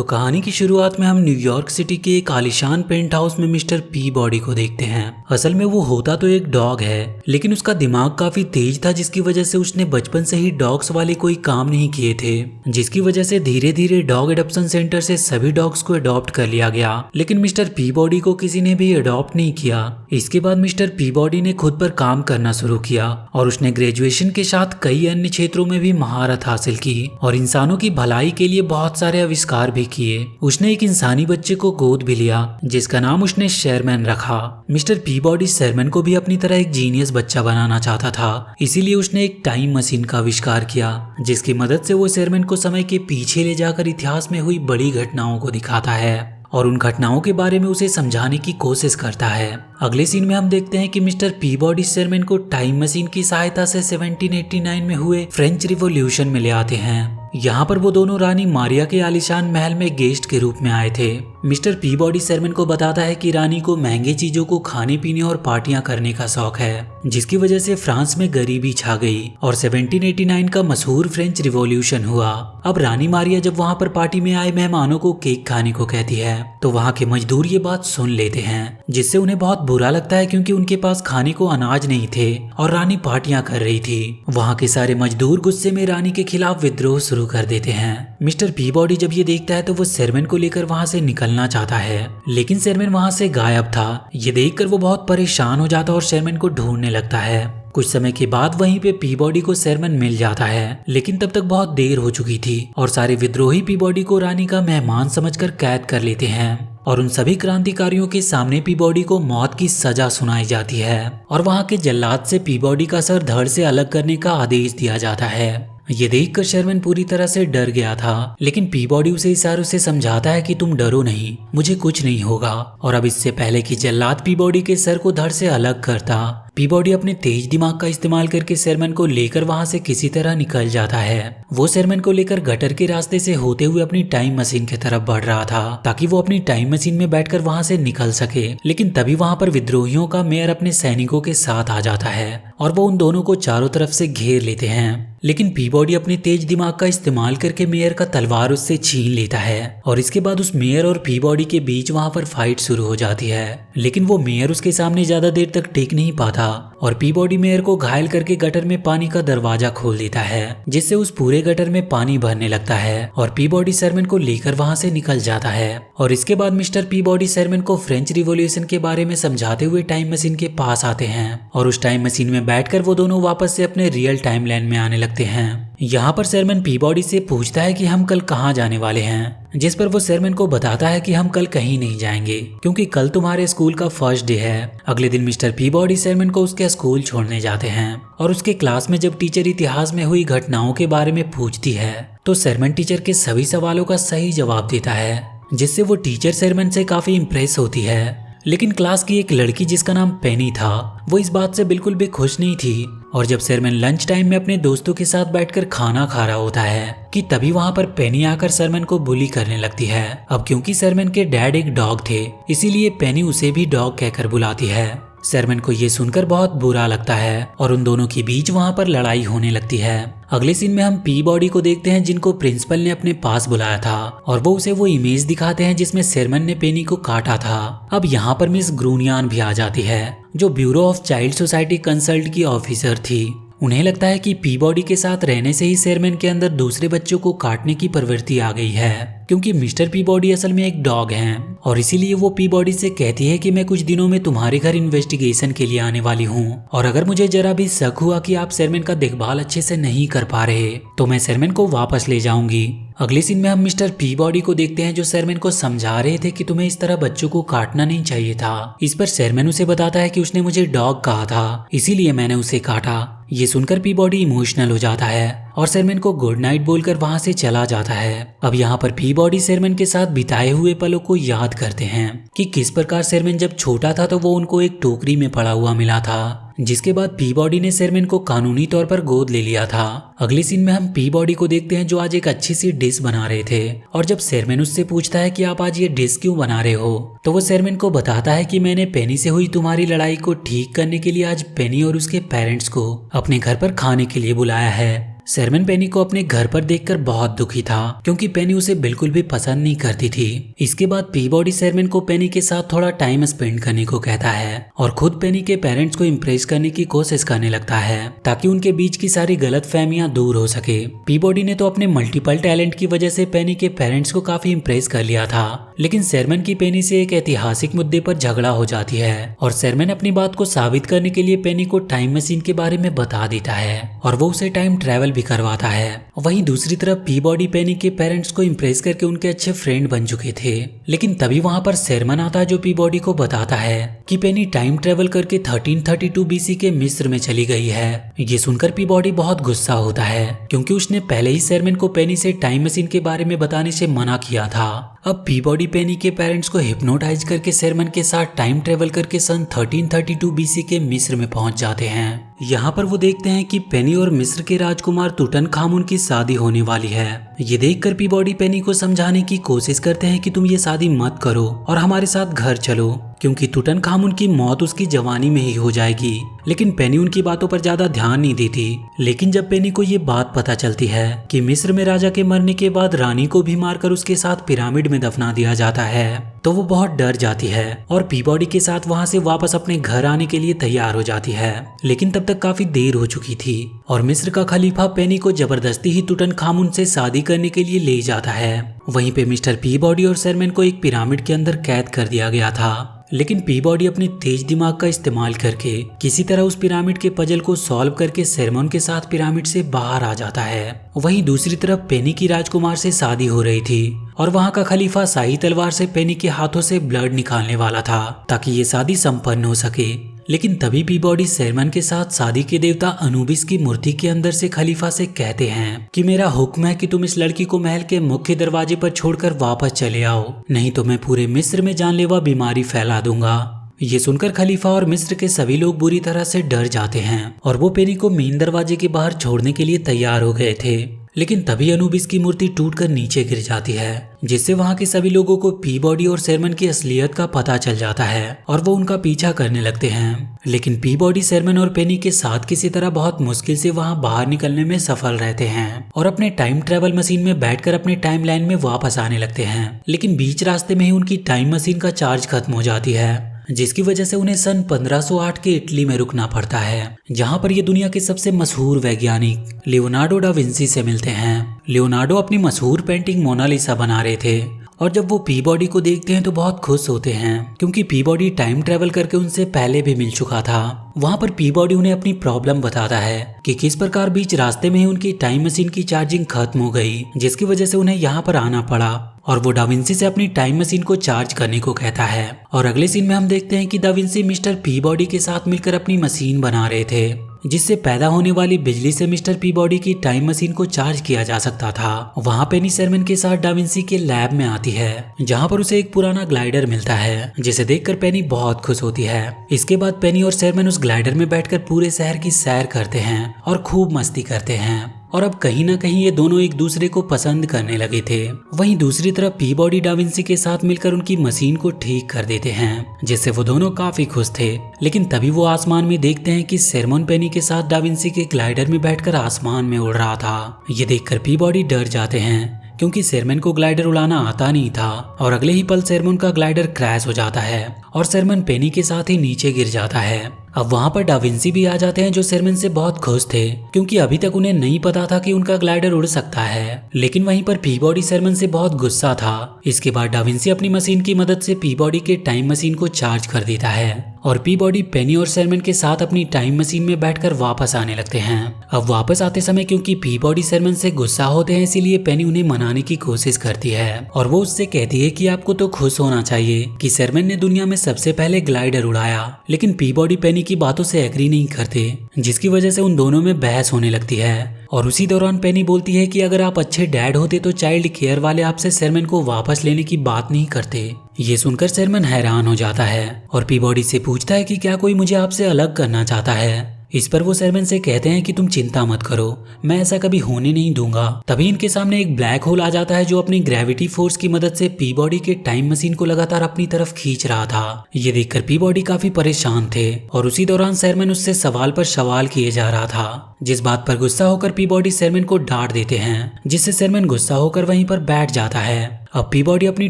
तो कहानी की शुरुआत में हम न्यूयॉर्क सिटी के एक आलीशान पेंट हाउस में मिस्टर पी बॉडी को देखते हैं। असल में वो होता तो एक डॉग है, लेकिन उसका दिमाग काफी तेज था, जिसकी वजह से उसने बचपन से ही डॉग्स वाले कोई काम नहीं किए थे, जिसकी वजह से धीरे धीरे डॉग एडॉप्शन सेंटर से सभी डॉग्स को अडॉप्ट कर लिया गया। लेकिन मिस्टर पी बॉडी को किसी ने भी अडॉप्ट नहीं किया। इसके बाद मिस्टर पी बॉडी ने खुद पर काम करना शुरू किया और उसने ग्रेजुएशन के साथ कई अन्य क्षेत्रों में भी महारत हासिल की और इंसानों की भलाई के लिए बहुत सारे आविष्कार भी किए। उसने एक इंसानी बच्चे को गोद भी लिया, जिसका नाम उसने शेरमैन रखा। मिस्टर पी बॉडी शेरमैन को भी अपनी तरह एक जीनियस बच्चा बनाना चाहता था, इसीलिए उसने एक टाइम मशीन का आविष्कार किया, जिसकी मदद से वो शेरमैन को समय के पीछे ले जाकर इतिहास में हुई बड़ी घटनाओं को दिखाता है और उन घटनाओं के बारे में उसे समझाने की कोशिश करता है। अगले सीन में हम देखते हैं कि मिस्टर पी बॉडी शेरमैन को टाइम मशीन की सहायता से 1789 में हुए फ्रेंच रिवॉल्यूशन में ले आते हैं। यहाँ पर वो दोनों रानी मारिया के आलीशान महल में गेस्ट के रूप में आए थे। मिस्टर पी बॉडी शेरमैन को बताता है कि रानी को महंगे चीजों को खाने पीने और पार्टियां करने का शौक है, जिसकी वजह से फ्रांस में गरीबी छा गई और 1789 का मशहूर फ्रेंच रिवॉल्यूशन हुआ। अब रानी मारिया जब वहाँ पर पार्टी में आए मेहमानों को केक खाने को कहती है, तो वहाँ के मजदूर ये बात सुन लेते हैं, जिससे उन्हें बहुत बुरा लगता है, क्योंकि उनके पास खाने को अनाज नहीं थे और रानी पार्टियां कर रही थी। वहाँ के सारे मजदूर गुस्से में रानी के खिलाफ विद्रोह शुरू कर देते हैं। मिस्टर पी बॉडी जब ये देखता है तो वो शेरमैन को लेकर वहाँ से निकलना चाहता है, लेकिन शेरमैन वहाँ से गायब था। ये देखकर वो बहुत परेशान हो जाता और शेरमैन को ढूंढने लगता है। कुछ समय के बाद वहीं पे पी बॉडी को शेरमैन मिल जाता है, लेकिन तब तक बहुत देर हो चुकी थी और सारे विद्रोही पी बॉडी को रानी का मेहमान समझकर कैद कर लेते हैं और उन सभी क्रांतिकारियों के सामने पी बॉडी को मौत की सजा सुनाई जाती है और वहाँ के जल्लाद से पी बॉडी का सर धड़ से अलग करने का आदेश दिया जाता है। ये देखकर शेरमैन पूरी तरह से डर गया था, लेकिन पी बॉडी उसे इशारों से समझाता है कि तुम डरो नहीं, मुझे कुछ नहीं होगा। और अब इससे पहले कि जल्लाद पी बॉडी के सर को धड़ से अलग करता, पी बॉडी अपने तेज दिमाग का इस्तेमाल करके शेरमैन को लेकर वहां से किसी तरह निकल जाता है। वो शेरमैन को लेकर गटर के रास्ते से होते हुए अपनी टाइम मशीन की तरफ बढ़ रहा था, ताकि वो अपनी टाइम मशीन में बैठकर वहां से निकल सके। लेकिन तभी वहां पर विद्रोहियों का मेयर अपने सैनिकों के साथ आ जाता है और वो उन दोनों को चारों तरफ से घेर लेते हैं। लेकिन पी बॉडी अपने तेज दिमाग का इस्तेमाल करके मेयर का तलवार उससे छीन लेता है और इसके बाद उस मेयर और पी बॉडी के बीच वहां पर फाइट शुरू हो जाती है। लेकिन वो मेयर उसके सामने ज्यादा देर तक टिक नहीं पाता और पी बॉडी मेयर को घायल करके गटर में पानी का दरवाजा खोल देता है, जिससे उस पूरे गटर में पानी भरने लगता है और पी बॉडी शेरमैन को लेकर वहां से निकल जाता है। और इसके बाद मिस्टर पी बॉडी शेरमैन को फ्रेंच रिवॉल्यूशन के बारे में समझाते हुए टाइम मशीन के पास आते हैं और उस टाइम मशीन में बैठकर वो दोनों वापस से अपने रियल टाइम लाइन में आने लगते हैं। यहाँ पर शेरमैन पी बॉडी से पूछता है कि हम कल कहाँ जाने वाले हैं, जिस पर वो शेरमैन को बताता है कि हम कल कहीं नहीं जाएंगे, क्योंकि कल तुम्हारे स्कूल का फर्स्ट डे है। अगले दिन मिस्टर पी बॉडी शेरमैन को उसके स्कूल छोड़ने जाते हैं और उसके क्लास में जब टीचर इतिहास में हुई घटनाओं के बारे में पूछती है, तो शेरमैन टीचर के सभी सवालों का सही जवाब देता है, जिससे वो टीचर शेरमैन से काफी इम्प्रेस होती है। लेकिन क्लास की एक लड़की जिसका नाम पेनी था, वो इस बात से बिल्कुल भी खुश नहीं थी और जब शेरमैन लंच टाइम में अपने दोस्तों के साथ बैठकर खाना खा रहा होता है कि तभी वहां पर पेनी आकर शेरमैन को बुली करने लगती है। अब क्योंकि शेरमैन के डैड एक डॉग थे, इसीलिए पेनी उसे भी डॉग कहकर बुलाती है। शेरमैन को ये सुनकर बहुत बुरा लगता है और उन दोनों के बीच वहां पर लड़ाई होने लगती है। अगले सीन में हम पी बॉडी को देखते हैं, जिनको प्रिंसिपल ने अपने पास बुलाया था और वो उसे वो इमेज दिखाते हैं जिसमें शेरमैन ने पेनी को काटा था। अब यहाँ पर मिस ग्रूनियान भी आ जाती है, जो bureau of child society consult की ऑफिसर थी। उन्हें लगता है कि पी बॉडी के साथ रहने से ही शेरमैन के अंदर दूसरे बच्चों को काटने की प्रवृत्ति आ गई है, क्योंकि मिस्टर पी बॉडी असल में एक डॉग हैं और इसीलिए वो पी बॉडी से कहती है कि मैं कुछ दिनों में तुम्हारे घर इन्वेस्टिगेशन के लिए आने वाली हूँ और अगर मुझे जरा भी शक हुआ कि आप शेरमैन का देखभाल अच्छे से नहीं कर पा रहे, तो मैं शेरमैन को वापस ले जाऊंगी। अगले सीन में हम मिस्टर पी बॉडी को देखते हैं, जो शेरमैन को समझा रहे थे कि तुम्हें इस तरह बच्चों को काटना नहीं चाहिए था। इस पर शेरमैन उसे बताता है कि उसने मुझे डॉग कहा था, इसीलिए मैंने उसे काटा। ये सुनकर पी बॉडी इमोशनल हो जाता है और शेरमैन को गुड नाइट बोलकर वहां से चला जाता है। अब यहाँ पर पी बॉडी शेरमैन के साथ बिताए हुए पलों को याद करते हैं कि किस प्रकार शेरमैन जब छोटा था तो वो उनको एक टोकरी में पड़ा हुआ मिला था, जिसके बाद पी बॉडी ने शेरमैन को कानूनी तौर पर गोद ले लिया था। अगले सीन में हम पी बॉडी को देखते हैं, जो आज एक अच्छी सी डिश बना रहे थे और जब शेरमैन उससे पूछता है कि आप आज ये डिश क्यों बना रहे हो, तो वो शेरमैन को बताता है कि मैंने पेनी से हुई तुम्हारी लड़ाई को ठीक करने के लिए आज पेनी और उसके पेरेंट्स को अपने घर पर खाने के लिए बुलाया है। शेरमैन पेनी को अपने घर पर देखकर बहुत दुखी था क्योंकि पेनी उसे बिल्कुल भी पसंद नहीं करती थी। इसके बाद पीबॉडी शेरमैन को पेनी के साथ थोड़ा टाइम स्पेंड करने को कहता है और खुद पेनी के पेरेंट्स को इम्प्रेस करने की कोशिश करने लगता है ताकि उनके बीच की सारी गलतफहमियां दूर हो सके। पीबॉडी ने तो अपने मल्टीपल टैलेंट की वजह से पेनी के पेरेंट्स को काफी इम्प्रेस कर लिया था, लेकिन शेरमैन की पेनी से एक ऐतिहासिक मुद्दे पर झगड़ा हो जाती है और शेरमैन अपनी बात को साबित करने के लिए पेनी को टाइम मशीन के बारे में बता देता है और वो उसे टाइम ट्रेवल भी करवाता है। वहीं दूसरी तरफ पीबॉडी पेनी के पेरेंट्स को इम्प्रेस करके उनके अच्छे फ्रेंड बन चुके थे, लेकिन तभी वहां पर शेरमैन आता है जो पीबॉडी को बताता है कि पेनी टाइम ट्रेवल करके 1332 बीसी के मिस्र में चली गई है। ये सुनकर पीबॉडी बहुत गुस्सा होता है क्योंकि उसने पहले ही शेरमैन को पेनी से टाइम मशीन के बारे में बताने से मना किया था। अब पीबॉडी पेनी के पेरेंट्स को हिप्नोटाइज करके शेरमैन के साथ टाइम ट्रेवल करके सन 1332 बीसी के मिस्र में पहुंच जाते हैं। यहाँ पर वो देखते हैं कि पेनी और मिस्र के राजकुमार तुतनखामुन की शादी होने वाली है। ये देखकर पीबॉडी पेनी को समझाने की कोशिश करते हैं कि तुम ये शादी मत करो और हमारे साथ घर चलो, क्योंकि तुतनखामुन की मौत उसकी जवानी में ही हो जाएगी। लेकिन पेनी उनकी बातों पर ज्यादा ध्यान नहीं देती। लेकिन जब पेनी को ये बात पता चलती है कि मिस्र में राजा के मरने के बाद रानी को भी मारकर उसके साथ पिरामिड में दफना दिया जाता है, तो वो बहुत डर जाती है और पीबॉडी के साथ वहां से वापस अपने घर आने के लिए तैयार हो जाती है। लेकिन तब तक काफी देर हो चुकी थी और मिस्र का खलीफा पेनी को जबरदस्ती ही तुतनखामुन से शादी करने के लिए ले जाता है। वहीं पे मिस्टर पीबॉडी और शेरमैन को एक पिरामिड के अंदर कैद कर दिया गया था, लेकिन पीबॉडी अपने तेज दिमाग का इस्तेमाल करके किसी तरह उस पिरामिड के पजल को सॉल्व करके शेरमैन के साथ पिरामिड से बाहर आ जाता है। वहीं दूसरी तरफ पेनी की राजकुमार से शादी हो रही थी और वहां का खलीफा शाही तलवार से पेनी के हाथों से ब्लड निकालने वाला था ताकि ये शादी संपन्न हो सके। लेकिन तभी पीबॉडी शेरमैन के साथ शादी के देवता अनुबिस की मूर्ति के अंदर से खलीफा से कहते हैं कि मेरा हुक्म है कि तुम इस लड़की को महल के मुख्य दरवाजे पर छोड़कर वापस चले आओ, नहीं तो मैं पूरे मिस्र में जानलेवा बीमारी फैला दूंगा। ये सुनकर खलीफा और मिस्र के सभी लोग बुरी तरह से डर जाते हैं और वो पेनी को मेन दरवाजे के बाहर छोड़ने के लिए तैयार हो गए थे। लेकिन तभी अनुबिस की मूर्ति टूटकर नीचे गिर जाती है, जिससे वहां के सभी लोगों को पीबॉडी और शेरमैन की असलियत का पता चल जाता है और वो उनका पीछा करने लगते हैं। लेकिन पीबॉडी शेरमैन और पेनी के साथ किसी तरह बहुत मुश्किल से वहां बाहर निकलने में सफल रहते हैं और अपने टाइम ट्रेवल मशीन में बैठकर अपने टाइम लाइन में वापस आने लगते हैं। लेकिन बीच रास्ते में ही उनकी टाइम मशीन का चार्ज खत्म हो जाती है, जिसकी वजह से उन्हें सन 1508 के इटली में रुकना पड़ता है, जहां पर ये दुनिया के सबसे मशहूर वैज्ञानिक लियोनार्डो डा विंसी से मिलते हैं। लियोनार्डो अपनी मशहूर पेंटिंग मोनालिसा बना रहे थे और जब वो पीबॉडी को देखते हैं तो बहुत खुश होते हैं क्योंकि पीबॉडी टाइम ट्रेवल करके उनसे पहले भी मिल चुका था। वहां पर पीबॉडी उन्हें अपनी प्रॉब्लम बताता है कि किस प्रकार बीच रास्ते में ही उनकी टाइम मशीन की चार्जिंग खत्म हो गई, जिसकी वजह से उन्हें यहाँ पर आना पड़ा और वो डाविंसी से अपनी टाइम मशीन को चार्ज करने को कहता है। और अगले सीन में हम देखते हैं कि डाविंसी मिस्टर पीबॉडी के साथ मिलकर अपनी मशीन बना रहे थे, जिससे पैदा होने वाली बिजली से मिस्टर पीबॉडी की टाइम मशीन को चार्ज किया जा सकता था। वहां पेनी शेरमैन के साथ डाविंसी के लैब में आती है, जहां पर उसे एक पुराना ग्लाइडर मिलता है, जिसे देखकर पेनी बहुत खुश होती है। इसके बाद पेनी और शेरमैन उस ग्लाइडर में बैठकर पूरे शहर की सैर करते हैं और खूब मस्ती करते हैं और अब कहीं ना कहीं ये दोनों एक दूसरे को पसंद करने लगे थे। वहीं दूसरी तरफ पीबॉडी डाविंसी के साथ मिलकर उनकी मशीन को ठीक कर देते हैं, जिससे वो दोनों काफी खुश थे। लेकिन तभी वो आसमान में देखते हैं कि शेरमैन पेनी के साथ डाविंसी के ग्लाइडर में बैठकर आसमान में उड़ रहा था। ये देखकर पीबॉडी डर जाते हैं क्योंकि शेरमैन को ग्लाइडर उड़ाना आता नहीं था और अगले ही पल शेरमैन का ग्लाइडर क्रैश हो जाता है और शेरमैन पेनी के साथ ही नीचे गिर जाता है। अब वहां पर डाविंसी भी आ जाते हैं जो शेरमैन से बहुत खुश थे क्योंकि अभी तक उन्हें नहीं पता था कि उनका ग्लाइडर उड़ सकता है। लेकिन वहीं पर पीबॉडी शेरमैन से बहुत गुस्सा था। इसके बाद डाविंसी अपनी मशीन की मदद से पीबॉडी के टाइम मशीन को चार्ज कर देता है और पीबॉडी पेनी और शेरमैन के साथ अपनी टाइम मशीन में बैठकर वापस आने लगते हैं। अब वापस आते समय क्योंकि पीबॉडी शेरमैन से गुस्सा होते हैं, इसीलिए पेनी उन्हें मनाने की कोशिश करती है और वो उससे कहती है कि आपको तो खुश होना चाहिए कि शेरमैन ने दुनिया में सबसे पहले ग्लाइडर उड़ाया। लेकिन पीबॉडी पेनी की बातों से एग्री नहीं करते, जिसकी वजह से उन दोनों में बहस होने लगती है। और उसी दौरान पेनी बोलती है कि अगर आप अच्छे डैड होते तो चाइल्ड केयर वाले आपसे शेरमैन को वापस लेने की बात नहीं करते। ये सुनकर शेरमैन हैरान हो जाता है और पीबॉडी से पूछता है कि क्या कोई मुझे आपसे अलग करना चाहता है। इस पर वो शेरमैन से कहते हैं कि तुम चिंता मत करो, मैं ऐसा कभी होने नहीं दूंगा। तभी इनके सामने एक ब्लैक होल आ जाता है जो अपनी ग्रेविटी फोर्स की मदद से पीबॉडी के टाइम मशीन को लगातार अपनी तरफ खींच रहा था। ये देखकर पीबॉडी काफी परेशान थे और उसी दौरान शेरमैन उससे सवाल पर सवाल किए जा रहा था, जिस बात पर गुस्सा होकर पीबॉडी शेरमैन को डांट देते हैं, जिससे शेरमैन गुस्सा होकर वहीं पर बैठ जाता है। अब पीबॉडी अपनी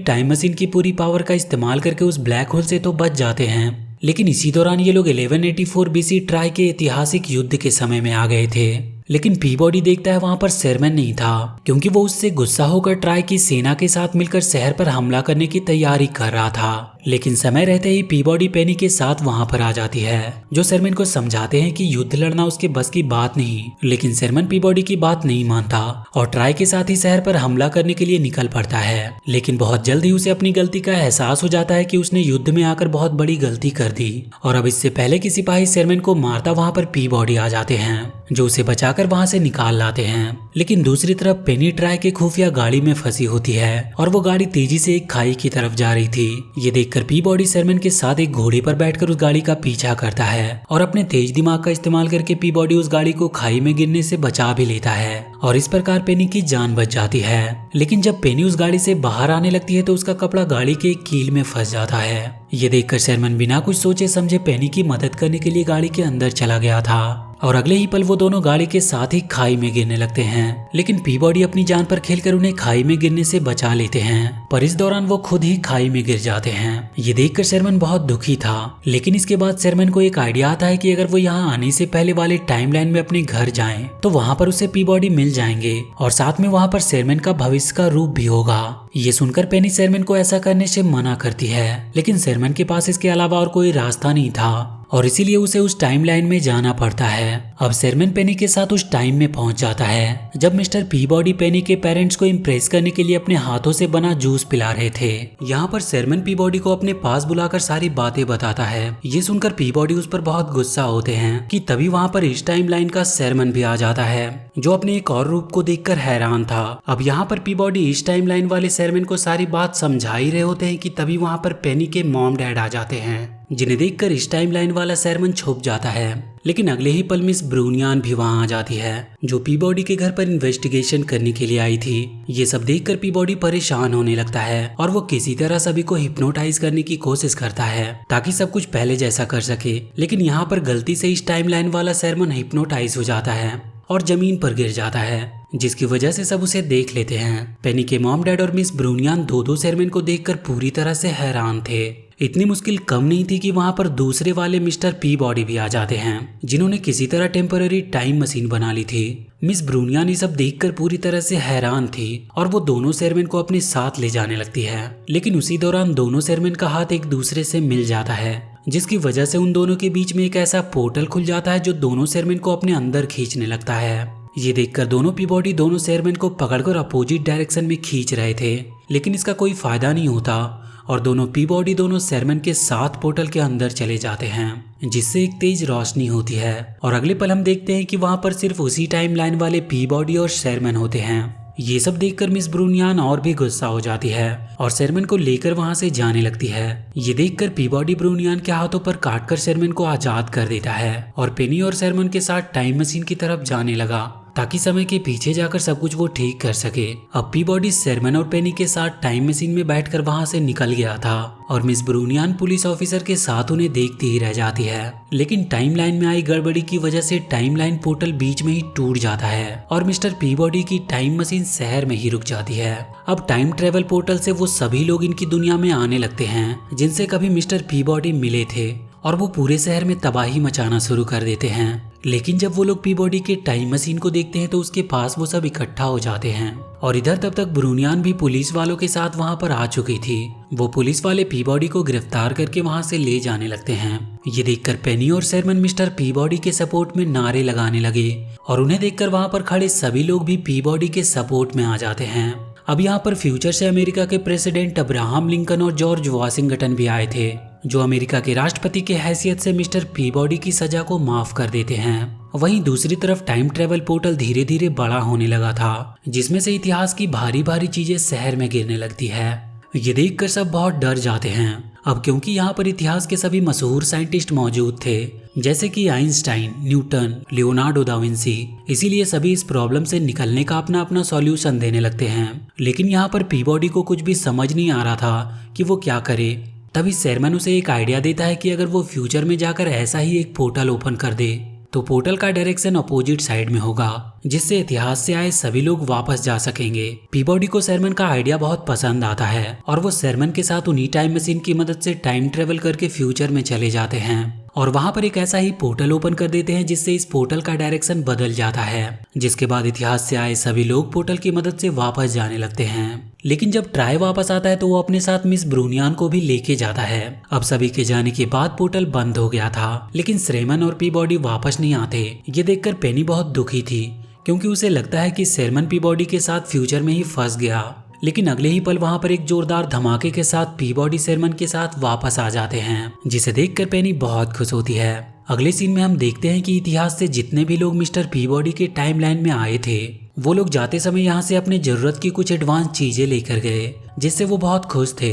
टाइम मशीन की पूरी पावर का इस्तेमाल करके उस ब्लैक होल से तो बच जाते हैं, लेकिन इसी दौरान ये लोग 1184 बीसी ट्राई के ऐतिहासिक युद्ध के समय में आ गए थे। लेकिन पीबॉडी देखता है वहां पर शेरमैन नहीं था, क्योंकि वो उससे गुस्सा होकर ट्राई की सेना के साथ मिलकर शहर पर हमला करने की तैयारी कर रहा था। लेकिन समय रहते ही पीबॉडी पेनी के साथ वहां पर आ जाती है, जो शेरमैन को समझाते हैं कि युद्ध लड़ना उसके बस की बात नहीं। लेकिन शेरमैन पीबॉडी की बात नहीं मानता और ट्राई के साथ ही शहर पर हमला करने के लिए निकल पड़ता है। लेकिन बहुत जल्द ही उसे अपनी गलती का एहसास हो जाता है कि उसने युद्ध में आकर बहुत बड़ी गलती कर दी, और अब इससे पहले कि सिपाही शेरमैन को मारता वहां पर पीबॉडी आ जाते हैं, जो उसे बचाकर वहां से निकाल लाते हैं। लेकिन दूसरी तरफ पेनी ट्राई के खुफिया गाड़ी में फंसी होती है और वो गाड़ी तेजी से एक खाई की तरफ जा रही थी। ये देखकर पीबॉडी शेरमैन के साथ एक घोड़े पर बैठकर उस गाड़ी का पीछा करता है और अपने तेज दिमाग का इस्तेमाल करके पीबॉडी उस गाड़ी को खाई में गिरने से बचा भी लेता है और इस प्रकार पेनी की जान बच जाती है। लेकिन जब पेनी उस गाड़ी से बाहर आने लगती है तो उसका कपड़ा गाड़ी के कील में फंस जाता है। ये देखकर शेरमैन बिना कुछ सोचे समझे पेनी की मदद करने के लिए गाड़ी के अंदर चला गया था और अगले ही पल वो दोनों गाड़ी के साथ ही खाई में गिरने लगते हैं। लेकिन पीबॉडी अपनी जान पर खेलकर उन्हें खाई में गिरने से बचा लेते हैं, पर इस दौरान वो खुद ही खाई में गिर जाते हैं। ये देखकर शेरमैन बहुत दुखी था, लेकिन इसके बाद शेरमैन को एक आइडिया आता है कि अगर वो यहाँ आने से पहले वाले टाइमलाइन में अपने घर जाएं, तो वहाँ पर उसे पीबॉडी मिल जाएंगे और साथ में वहाँ पर शेरमैन का भविष्य का रूप भी होगा। ये सुनकर पेनी शेरमैन को ऐसा करने से मना करती है, लेकिन शेरमैन के पास इसके अलावा और कोई रास्ता नहीं था और इसीलिए उसे उस टाइमलाइन में जाना पड़ता है। अब शेरमैन पेनी के साथ उस टाइम में पहुंच जाता है जब मिस्टर पीबॉडी पेनी के पेरेंट्स को इम्प्रेस करने के लिए अपने हाथों से बना जूस पिला रहे थे। यहाँ पर शेरमैन पीबॉडी को अपने पास बुलाकर सारी बातें बताता है। ये सुनकर पीबॉडी उस पर बहुत गुस्सा होते हैं कि तभी वहाँ पर इस टाइमलाइन का शेरमैन भी आ जाता है, जो अपने एक और रूप को देखकर हैरान था। अब यहाँ पर पीबॉडी इस टाइमलाइन वाले शेरमैन को सारी बात समझा ही रहे होते हैं कि तभी वहाँ पर पेनी के मॉम डैड आ जाते हैं, जिन्हें देखकर इस टाइमलाइन वाला शेरमैन छुप जाता है। लेकिन अगले ही पल मिस ब्रूनियान भी वहां आ जाती है, जो पीबॉडी के घर पर इन्वेस्टिगेशन करने के लिए आई थी। ये सब देखकर पीबॉडी परेशान होने लगता है और वो किसी तरह सभी को हिप्नोटाइज करने की कोशिश करता है ताकि सब कुछ पहले जैसा कर सके। लेकिन यहाँ पर गलती से इस टाइमलाइन वाला शेरमैन हिप्नोटाइज हो जाता है और जमीन पर गिर जाता है, जिसकी वजह से सब उसे देख लेते हैं। पेनी के मॉम डैड और मिस ब्रूनियान दो शेरमैन को देखकर पूरी तरह से हैरान थे। इतनी मुश्किल कम नहीं थी कि वहां पर दूसरे वाले मिस्टर पीबॉडी भी आ जाते हैं, जिन्होंने किसी तरह टेम्पररी टाइम मशीन बना ली थी। मिस ब्रूनियान ये सब देखकर पूरी तरह से हैरान थी और वो दोनों शेरमैन को अपने साथ ले जाने लगती है। लेकिन उसी दौरान दोनों शेरमैन का हाथ एक दूसरे से मिल जाता है, जिसकी वजह से उन दोनों के बीच में एक ऐसा पोर्टल खुल जाता है जो दोनों शेरमैन को अपने अंदर खींचने लगता है। ये देखकर दोनों पीबॉडी दोनों शेरमैन को पकड़कर अपोजिट डायरेक्शन में खींच रहे थे, लेकिन इसका कोई फायदा नहीं होता और दोनों पीबॉडी दोनों शेरमैन के साथ पोर्टल के अंदर चले जाते हैं, जिससे एक तेज रोशनी होती है और अगले पल हम देखते हैं कि वहां पर सिर्फ उसी टाइम लाइन वाले पीबॉडी और शेरमैन होते हैं। ये सब देखकर मिस ब्रूनियान और भी गुस्सा हो जाती है और शेरमैन को लेकर वहां से जाने लगती है। ये देखकर पीबॉडी ब्रूनियान के हाथों पर काटकर शेरमैन को आजाद कर देता है और पेनी और शेरमैन के साथ टाइम मशीन की तरफ जाने लगा ताकि समय के पीछे जाकर सब कुछ वो ठीक कर सके। अब पीबॉडी शेरमैन और पेनी के साथ टाइम मशीन में बैठकर वहां से निकल गया था और मिस ब्रूनियान पुलिस ऑफिसर के साथ उन्हें देखती ही रह जाती है। लेकिन टाइमलाइन में आई गड़बड़ी की वजह से टाइमलाइन पोर्टल बीच में ही टूट जाता है और मिस्टर पीबॉडी की टाइम मशीन शहर में ही रुक जाती है। अब टाइम ट्रेवल पोर्टल से वो सभी लोग इनकी दुनिया में आने लगते हैं जिनसे कभी मिस्टर पीबॉडी मिले थे और वो पूरे शहर में तबाही मचाना शुरू कर देते हैं। लेकिन जब वो लोग पीबॉडी के टाइम मशीन को देखते हैं तो उसके पास वो सब इकट्ठा हो जाते हैं और इधर तब तक ब्रूनियान भी पुलिस वालों के साथ वहां पर आ चुकी थी। वो पुलिस वाले पीबॉडी को गिरफ्तार करके वहां से ले जाने लगते हैं। ये देखकर पेनी और शेरमैन मिस्टर पीबॉडी के सपोर्ट में नारे लगाने लगे और उन्हें देखकर वहां पर खड़े सभी लोग भी पीबॉडी के सपोर्ट में आ जाते हैं। अब यहाँ पर फ्यूचर से अमेरिका के प्रेसिडेंट अब्राहम लिंकन और जॉर्ज वॉशिंगटन भी आए थे, जो अमेरिका के राष्ट्रपति के हैसियत से मिस्टर पीबॉडी की सजा को माफ कर देते हैं। वहीं दूसरी तरफ टाइम ट्रेवल पोर्टल धीरे धीरे बड़ा होने लगा था, जिसमें से इतिहास की भारी भारी चीजें शहर में गिरने लगती है। ये देखकर सब बहुत डर जाते हैं अब क्योंकि यहाँ पर इतिहास के सभी मशहूर साइंटिस्ट मौजूद थे, जैसे कि Einstein, Newton, Leonardo da Vinci, इसीलिए सभी इस प्रॉब्लम से निकलने का अपना अपना सॉल्यूशन देने लगते हैं। लेकिन यहाँ पर पीबॉडी को कुछ भी समझ नहीं आ रहा था कि वो क्या करे। तभी शेरमैन उसे एक आइडिया देता है कि अगर वो फ्यूचर में जाकर ऐसा ही एक पोर्टल ओपन कर दे तो पोर्टल का डायरेक्शन अपोजिट साइड में होगा, जिससे इतिहास से आए सभी लोग वापस जा सकेंगे। पीबॉडी को शेरमैन का आइडिया बहुत पसंद आता है और वो शेरमैन के साथ उन्हीं टाइम मशीन की मदद से टाइम ट्रेवल करके फ्यूचर में चले जाते हैं और वहां पर एक ऐसा ही पोर्टल ओपन कर देते हैं जिससे इस पोर्टल का डायरेक्शन बदल जाता है, जिसके बाद इतिहास से आए सभी लोग पोर्टल की मदद से वापस जाने लगते हैं। लेकिन जब ट्राई वापस आता है तो वो अपने साथ मिस ब्रूनियान को भी लेके जाता है। अब सभी के जाने के बाद पोर्टल बंद हो गया था, लेकिन शेरमैन और पीबॉडी वापस नहीं आते। ये देखकर पेनी बहुत दुखी थी क्योंकि उसे लगता है कि शेरमैन पीबॉडी के साथ फ्यूचर में ही फंस गया। लेकिन अगले ही पल वहां पर एक जोरदार धमाके के साथ पीबॉडी शेरमैन के साथ वापस आ जाते हैं, जिसे देखकर पेनी बहुत खुश होती है। अगले सीन में हम देखते हैं कि इतिहास से जितने भी लोग मिस्टर पीबॉडी के टाइमलाइन में आए थे वो लोग जाते समय यहाँ से अपने जरूरत की कुछ एडवांस चीजें लेकर गए, जिससे वो बहुत खुश थे।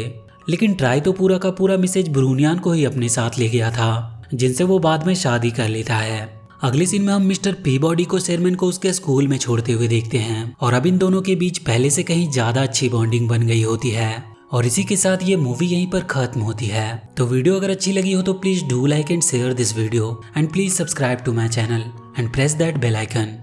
लेकिन ट्राई तो पूरा का पूरा मिसेज ब्रूनियान को ही अपने साथ ले गया था, जिनसे वो बाद में शादी कर लेता है। अगले सीन में हम मिस्टर पीबॉडी को शेरमैन को उसके स्कूल में छोड़ते हुए देखते हैं और अब इन दोनों के बीच पहले से कहीं ज्यादा अच्छी बॉन्डिंग बन गई होती है। और इसी के साथ ये मूवी यहीं पर खत्म होती है। तो वीडियो अगर अच्छी लगी हो तो please do like and share this video and please subscribe to my channel and press that bell icon.